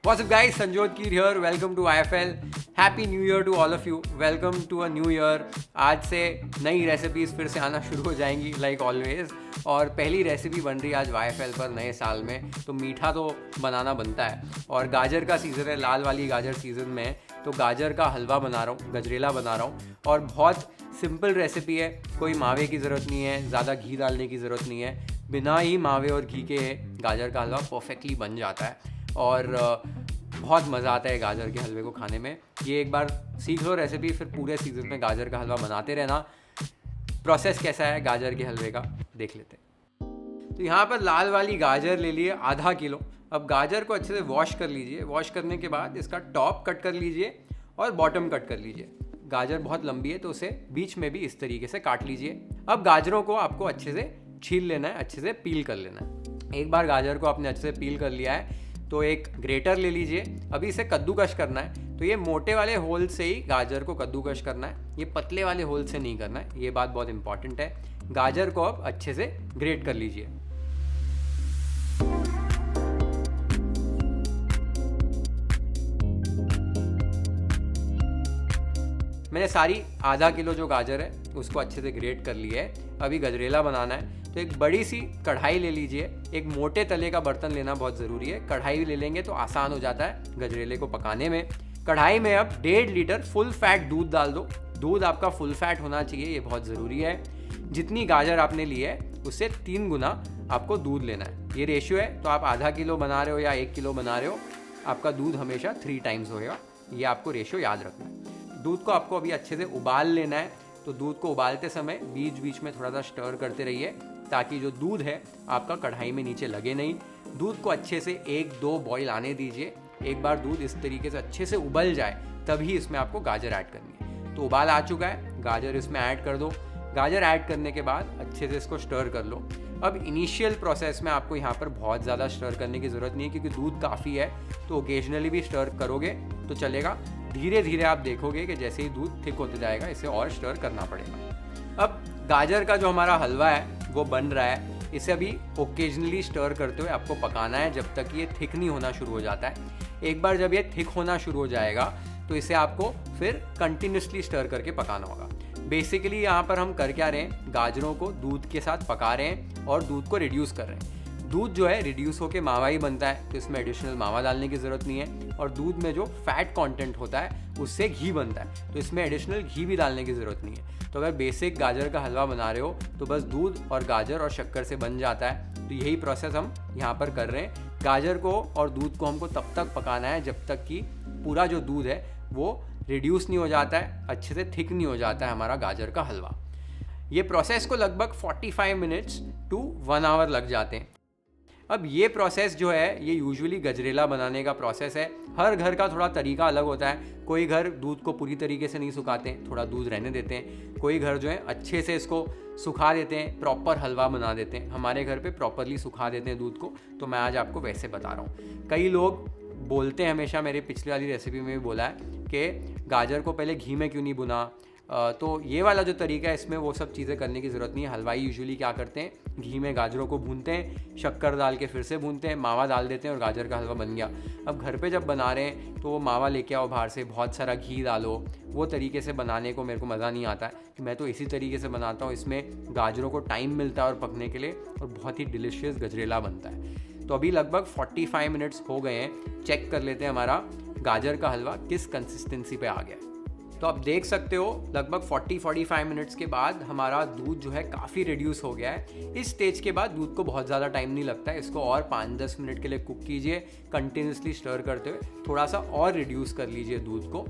What's up guys, Sanjot Keer here. Welcome to IFL. Happy New Year to all of you. Welcome to a new year. आज से नई recipes फिर से आना शुरू हो जाएंगी लाइक ऑलवेज। और पहली रेसिपी बन रही है आज YFL पर नए साल में, तो मीठा तो बनाना बनता है। और गाजर का सीज़न है, लाल वाली गाजर सीज़न में, तो गाजर का हलवा बना रहा हूँ, गजरेला बना रहा हूँ। और बहुत सिंपल रेसिपी है, कोई मावे की ज़रूरत नहीं है, ज़्यादा घी डालने की ज़रूरत नहीं है। बिना ही मावे और घी के गाजर का हलवा परफेक्टली बन जाता है और बहुत मज़ा आता है गाजर के हलवे को खाने में। ये एक बार सीख लो रेसिपी, फिर पूरे सीज़न में गाजर का हलवा बनाते रहना। प्रोसेस कैसा है गाजर के हलवे का देख लेते हैं। तो यहाँ पर लाल वाली गाजर ले लिए आधा किलो। अब गाजर को अच्छे से वॉश कर लीजिए। वॉश करने के बाद इसका टॉप कट कर लीजिए और बॉटम कट कर लीजिए। गाजर बहुत लंबी है तो उसे बीच में भी इस तरीके से काट लीजिए। अब गाजरों को आपको अच्छे से छील लेना है, अच्छे से पील कर लेना है। एक बार गाजर को आपने अच्छे से पील कर लिया है तो एक ग्रेटर ले लीजिए। अभी इसे कद्दूकश करना है, तो ये मोटे वाले होल से ही गाजर को कद्दूकश करना है, ये पतले वाले होल से नहीं करना है। ये बात बहुत इंपॉर्टेंट है। गाजर को अब अच्छे से ग्रेट कर लीजिए। मैंने सारी आधा किलो जो गाजर है उसको अच्छे से ग्रेट कर लिया है। अभी गजरेला बनाना है तो एक बड़ी सी कढ़ाई ले लीजिए। एक मोटे तले का बर्तन लेना बहुत ज़रूरी है। कढ़ाई ले लेंगे तो आसान हो जाता है गजरेले को पकाने में। कढ़ाई में अब 1.5 लीटर फुल फैट दूध डाल दो। दूध आपका फुल फैट होना चाहिए, ये बहुत ज़रूरी है। जितनी गाजर आपने ली है उससे 3 गुना आपको दूध लेना है। ये रेशियो है, तो आप आधा किलो बना रहे हो या 1 किलो बना रहे हो, आपका दूध हमेशा 3 टाइम्स होगा। ये आपको रेशियो याद रखना है। दूध को आपको अभी अच्छे से उबाल लेना है, तो दूध को उबालते समय बीच बीच में थोड़ा सा स्टर करते रहिए ताकि जो दूध है आपका कढ़ाई में नीचे लगे नहीं। दूध को अच्छे से 1-2 बॉईल आने दीजिए। एक बार दूध इस तरीके से अच्छे से उबल जाए तभी इसमें आपको गाजर ऐड करनी है। तो उबाल आ चुका है, गाजर इसमें ऐड कर दो। गाजर ऐड करने के बाद अच्छे से इसको स्टर कर लो। अब इनिशियल प्रोसेस में आपको यहाँ पर बहुत ज़्यादा स्टर करने की ज़रूरत नहीं है क्योंकि दूध काफ़ी है, तो ओकेजनली भी स्टर करोगे तो चलेगा। धीरे धीरे आप देखोगे कि जैसे ही दूध थिक होते जाएगा इसे और स्टर करना पड़ेगा। अब गाजर का जो हमारा हलवा है वो बन रहा है। इसे अभी ओकेजनली स्टर करते हुए आपको पकाना है जब तक ये थिक नहीं होना शुरू हो जाता है। एक बार जब ये थिक होना शुरू हो जाएगा तो इसे आपको फिर कंटिन्यूसली स्टर करके पकाना होगा। बेसिकली यहाँ पर हम कर क्या रहे हैं, गाजरों को दूध के साथ पका रहे हैं और दूध को रिड्यूस कर रहे हैं। दूध जो है रिड्यूस होकर मावा ही बनता है, तो इसमें एडिशनल मावा डालने की ज़रूरत नहीं है। और दूध में जो फैट कंटेंट होता है उससे घी बनता है, तो इसमें एडिशनल घी भी डालने की ज़रूरत नहीं है। तो अगर बेसिक गाजर का हलवा बना रहे हो तो बस दूध और गाजर और शक्कर से बन जाता है। तो यही प्रोसेस हम यहाँ पर कर रहे हैं। गाजर को और दूध को हमको तब तक पकाना है जब तक कि पूरा जो दूध है वो रिड्यूस नहीं हो जाता है, अच्छे से थिक नहीं हो जाता है हमारा गाजर का हलवा। ये प्रोसेस को लगभग 45 मिनट्स टू 1 आवर लग जाते हैं। अब ये प्रोसेस जो है ये यूजुअली गजरेला बनाने का प्रोसेस है। हर घर का थोड़ा तरीका अलग होता है। कोई घर दूध को पूरी तरीके से नहीं सुखाते हैं, थोड़ा दूध रहने देते हैं। कोई घर जो है अच्छे से इसको सुखा देते हैं, प्रॉपर हलवा बना देते हैं। हमारे घर पे प्रॉपरली सुखा देते हैं दूध को, तो मैं आज आपको वैसे बता रहा हूँ। कई लोग बोलते हैं, हमेशा मेरे पिछली वाली रेसिपी में भी बोला है कि गाजर को पहले घी में क्यों नहीं भुना। तो ये वाला जो तरीका है इसमें वो सब चीज़ें करने की ज़रूरत नहीं है। हलवाई यूजुअली क्या करते हैं, घी में गाजरों को भूनते हैं, शक्कर डाल के फिर से भूनते हैं, मावा डाल देते हैं और गाजर का हलवा बन गया। अब घर पे जब बना रहे हैं तो वो मावा लेके आओ बाहर से, बहुत सारा घी डालो। वो तरीके से बनाने को मेरे को मज़ा नहीं आता है। मैं तो इसी तरीके से बनाता हूँ। इसमें गाजरों को टाइम मिलता है और पकने के लिए, और बहुत ही डिलीशियस गजरेला बनता है। तो अभी लगभग 45 मिनट्स हो गए हैं। चेक कर लेते हैं हमारा गाजर का हलवा किस कंसिस्टेंसी पे आ गया। तो आप देख सकते हो लगभग 40-45 मिनट्स के बाद हमारा दूध जो है काफ़ी रिड्यूस हो गया है। इस स्टेज के बाद दूध को बहुत ज़्यादा टाइम नहीं लगता है। इसको और 5-10 मिनट के लिए कुक कीजिए, कंटिन्यूसली स्टर करते हुए थोड़ा सा और रिड्यूस कर लीजिए दूध को।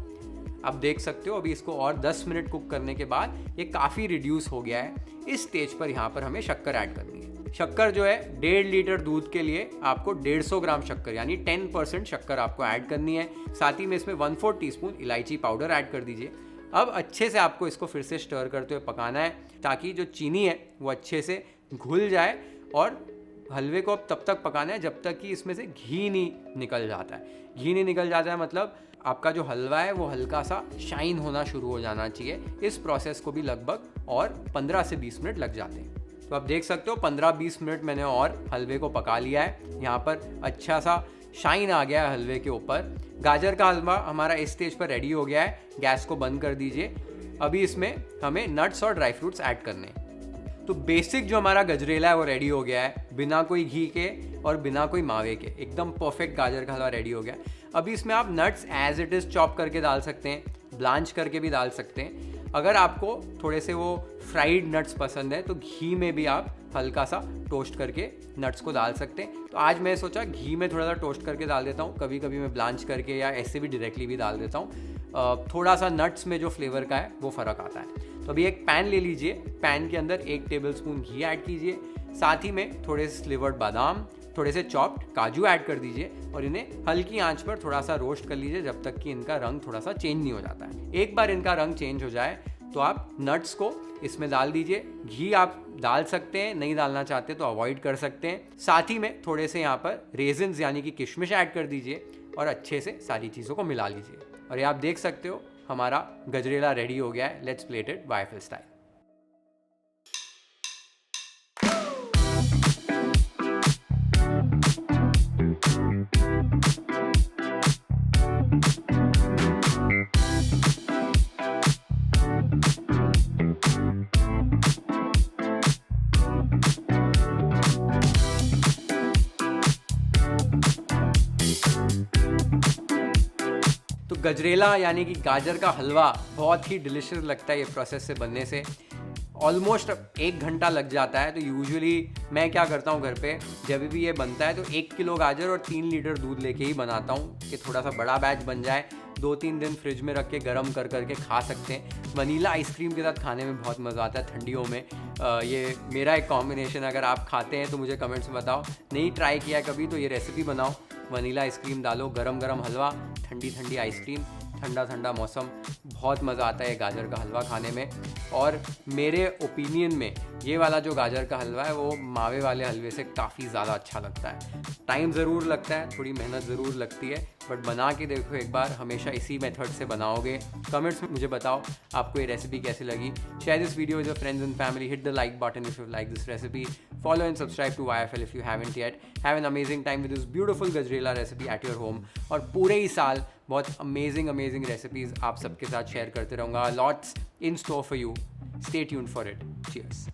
आप देख सकते हो अभी इसको और 10 मिनट कुक करने के बाद ये काफ़ी रिड्यूस हो गया है। इस स्टेज पर यहाँ पर हमें शक्कर ऐड करनी है। शक्कर जो है 1.5 लीटर दूध के लिए आपको 150 ग्राम शक्कर यानी 10% शक्कर आपको ऐड करनी है। साथ ही में इसमें 1/4 टीस्पून इलायची पाउडर ऐड कर दीजिए। अब अच्छे से आपको इसको फिर से स्टर करते हुए पकाना है ताकि जो चीनी है वो अच्छे से घुल जाए। और हलवे को अब तब तक पकाना है जब तक कि इसमें से घी नहीं निकल जाता है। घी नहीं निकल जाता है मतलब आपका जो हलवा है वो हल्का सा शाइन होना शुरू हो जाना चाहिए। इस प्रोसेस को भी लगभग और 15 से 20 मिनट लग जाते हैं। तो आप देख सकते हो 15-20 मिनट मैंने और हलवे को पका लिया है। यहाँ पर अच्छा सा शाइन आ गया है हलवे के ऊपर। गाजर का हलवा हमारा इस स्टेज पर रेडी हो गया है। गैस को बंद कर दीजिए। अभी इसमें हमें नट्स और ड्राई फ्रूट्स ऐड करने हैं। तो बेसिक जो हमारा गजरेला है वो रेडी हो गया है, बिना कोई घी के और बिना कोई मावे के, एकदम परफेक्ट गाजर का हलवा रेडी हो गया। अभी इसमें आप nuts as it is chop करके डाल सकते हैं, ब्लांच करके भी डाल सकते हैं। अगर आपको थोड़े से वो फ्राइड नट्स पसंद है तो घी में भी आप हल्का सा टोस्ट करके नट्स को डाल सकते हैं। तो आज मैं सोचा घी में थोड़ा सा टोस्ट करके डाल देता हूँ, कभी कभी मैं ब्लांच करके या ऐसे भी डायरेक्टली भी डाल देता हूँ। थोड़ा सा नट्स में जो फ्लेवर का है वो फ़र्क आता है। तो अभी एक पैन ले लीजिए, पैन के अंदर 1 टेबलस्पून घी ऐड कीजिए, साथ ही में थोड़े से स्लिवर्ड बादाम, थोड़े से चॉप्ड काजू ऐड कर दीजिए और इन्हें हल्की आंच पर थोड़ा सा रोस्ट कर लीजिए जब तक कि इनका रंग थोड़ा सा चेंज नहीं हो जाता है। एक बार इनका रंग चेंज हो जाए तो आप नट्स को इसमें डाल दीजिए। घी आप डाल सकते हैं, नहीं डालना चाहते तो अवॉइड कर सकते हैं। साथ ही में थोड़े से यहाँ पर रेजिन्स यानी कि किशमिश ऐड कर दीजिए और अच्छे से सारी चीज़ों को मिला लीजिए। और ये आप देख सकते हो हमारा गजरेला रेडी हो गया है। Let's plate it YFL style. तो गजरेला यानी कि गाजर का हलवा बहुत ही डिलिशियस लगता है ये प्रोसेस से बनने से। ऑलमोस्ट 1 घंटा लग जाता है। तो यूजुअली मैं क्या करता हूँ घर पे, जब भी ये बनता है तो 1 किलो गाजर और 3 लीटर दूध लेके ही बनाता हूँ कि थोड़ा सा बड़ा बैच बन जाए। 2-3 दिन फ्रिज में रख के गर्म कर करके खा सकते हैं। वनीला आइसक्रीम के साथ खाने में बहुत मज़ा आता है ठंडियों में। ये मेरा एक कॉम्बिनेशन, अगर आप खाते हैं तो मुझे कमेंट्स में बताओ। नहीं ट्राई किया कभी तो ये रेसिपी बनाओ, वनीला आइसक्रीम डालो, गरम गरम हलवा, ठंडी ठंडी आइसक्रीम, ठंडा ठंडा मौसम, बहुत मज़ा आता है गाजर का हलवा खाने में। और मेरे ओपिनियन में ये वाला जो गाजर का हलवा है वो मावे वाले हलवे से काफ़ी ज़्यादा अच्छा लगता है। टाइम ज़रूर लगता है, थोड़ी मेहनत ज़रूर लगती है, बट बना के देखो एक बार, हमेशा इसी मेथड से बनाओगे। कमेंट्स में मुझे बताओ आपको ये रेसिपी कैसी लगी। Share this video with your friends and family, hit the like button if you like this recipe, follow and subscribe to YFL if you haven't yet. Have an amazing time with this beautiful gajrela recipe at your home. और पूरे ही साल बहुत amazing recipes आप सबके साथ share करते रहूँगा. Lots in store for you. Stay tuned for it. Cheers.